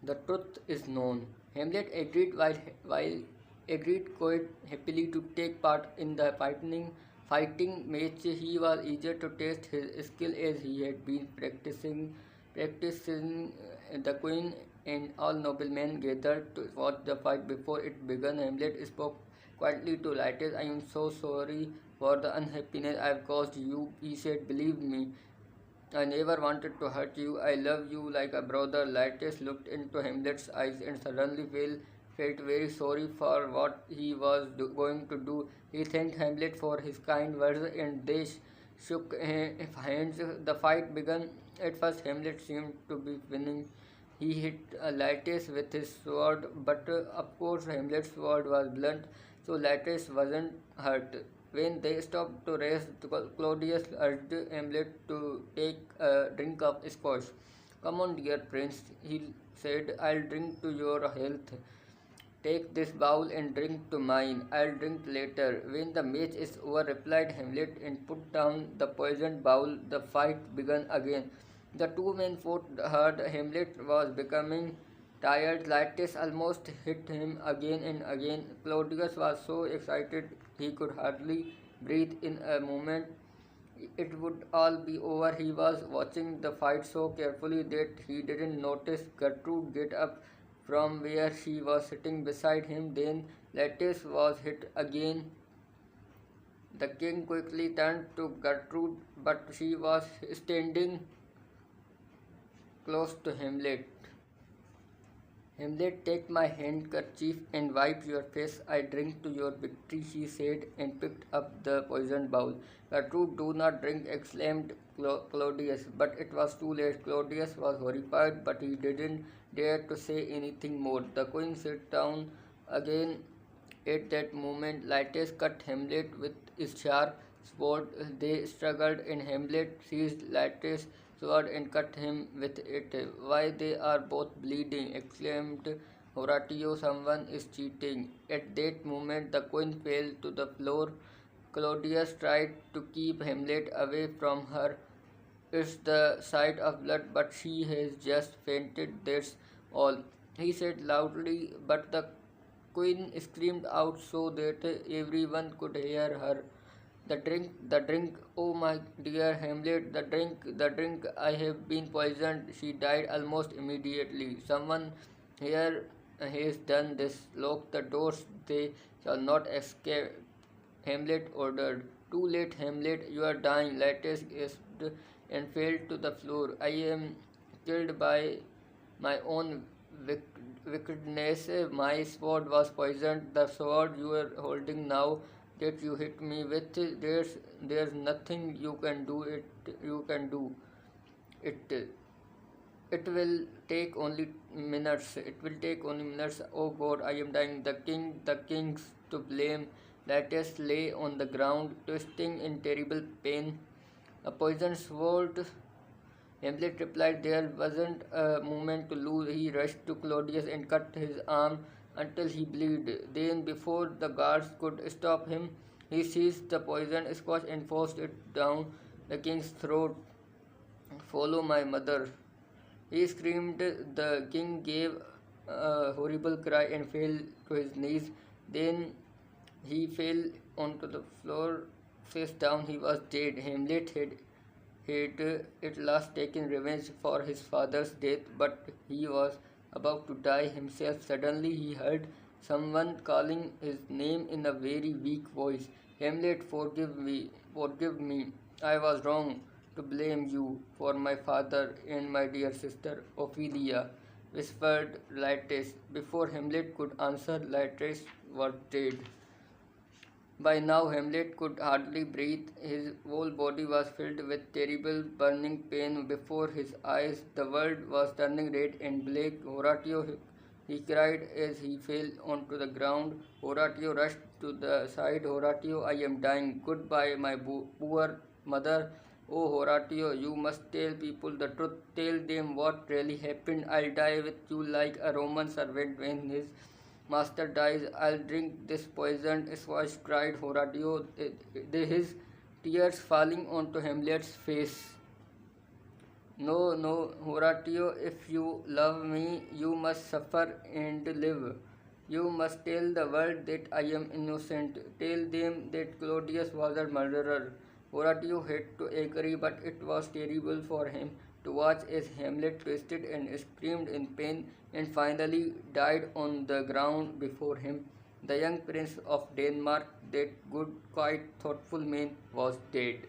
The truth is known. Hamlet agreed while agreed quite happily to take part in the fighting match. He was eager to test his skill as he had been practicing. The queen and all noblemen gathered to watch the fight. Before it began, Hamlet spoke quietly to Laertes. I am so sorry for the unhappiness I have caused you, he said. Believe me, I never wanted to hurt you. I love you like a brother. Laertes looked into Hamlet's eyes and suddenly felt very sorry for what he was going to do. He thanked Hamlet for his kind words and they shook hands. The fight began. At first, Hamlet seemed to be winning. He hit Laertes with his sword, but of course, Hamlet's sword was blunt, so Laertes wasn't hurt. When they stopped to rest, Claudius urged Hamlet to take a drink of scotch. Come on, dear prince, he said, I'll drink to your health. Take this bowl and drink to mine. I'll drink later. When the match is over, replied Hamlet, and put down the poisoned bowl. The fight began again. The two men fought hard. Hamlet was becoming tired. Laertes almost hit him again and again. Claudius was so excited he could hardly breathe. In a moment, it would all be over. He was watching the fight so carefully that he didn't notice Gertrude get up from where she was sitting beside him. Then Laertes was hit again. The king quickly turned to Gertrude, but she was standing close to Hamlet. Hamlet, take my handkerchief and wipe your face. I drink to your victory, she said, and picked up the poisoned bowl. Gertrude, do not drink, exclaimed Claudius, but it was too late. Claudius was horrified, but he didn't dare to say anything more. The queen sat down again. At that moment, Laertes cut Hamlet with his sharp sword. They struggled, and Hamlet seized Laertes' sword and cut him with it. Why, they are both bleeding, exclaimed Horatio. Someone is cheating. At that moment, the queen fell to the floor. Claudius tried to keep Hamlet away from her. It's the sight of blood, but she has just fainted, that's all, he said loudly, but the queen screamed out so that everyone could hear her. The drink, oh my dear Hamlet, the drink, I have been poisoned. She died almost immediately. Someone here has done this. Lock the doors, they shall not escape, Hamlet ordered. Too late, Hamlet, you are dying. Laertes gasped and fell to the floor. I am killed by my own wickedness. My sword was poisoned. The sword you are holding now that you hit me with, there's nothing you can do. It it will take only minutes. It will take only minutes. Oh God, I am dying. The king's to blame. Laertes lay on the ground, twisting in terrible pain. A poisoned sword, Hamlet replied. There wasn't a moment to lose. He rushed to Claudius and cut his arm until he bled. Then, before the guards could stop him, he seized the poisoned scotch and forced it down the king's throat. Follow my mother, he screamed. The king gave a horrible cry and fell to his knees. Then he fell onto the floor, face down. He was dead. Hamlet had at last taken revenge for his father's death, but he was about to die himself. Suddenly he heard someone calling his name in a very weak voice. Hamlet, forgive me. I was wrong to blame you for my father and my dear sister Ophelia, whispered Laertes. Before Hamlet could answer, Laertes was dead. By now, Hamlet could hardly breathe. His whole body was filled with terrible burning pain before his eyes. The world was turning red and black. Horatio, he cried as he fell onto the ground. Horatio rushed to the side. Horatio, I am dying. Goodbye, my poor mother. Oh, Horatio, you must tell people the truth. Tell them what really happened. I'll die with you like a Roman servant when his master dies. I'll drink this poisoned squash, cried Horatio, his tears falling onto Hamlet's face. No, no, Horatio, if you love me, you must suffer and live. You must tell the world that I am innocent. Tell them that Claudius was a murderer. Horatio had to agree, but it was terrible for him to watch as Hamlet twisted and screamed in pain and finally died on the ground before him. The young prince of Denmark, that good, quiet, thoughtful man, was dead.